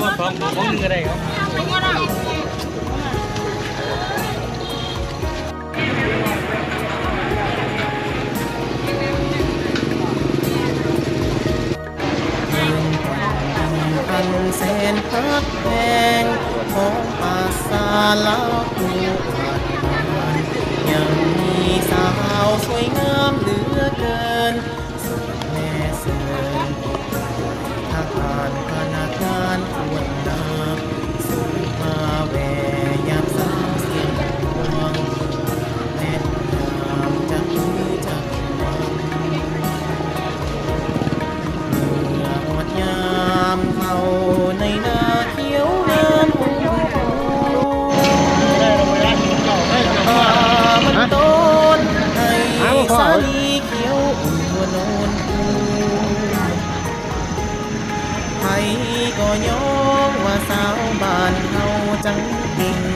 ว่าของนึงก็ได้ครับอันแสนพักแพงของอาสาลาผู้ผ่านยังมีสาวสวยงามเหลือเกินสุดแม่เสือนทหารพนักงานตรวจนาสุดมาแววยามสาวเสียงห่วงแม่ยามจะมือจะหวัง เมื่อหมดยามเท่าในนาเขียวน้ำพุ่งป่ามันโดนให้สาลีเขียวอุ่นหัวโนนไทยก็ยอมว่าสาวบ้านเฮาจังจริง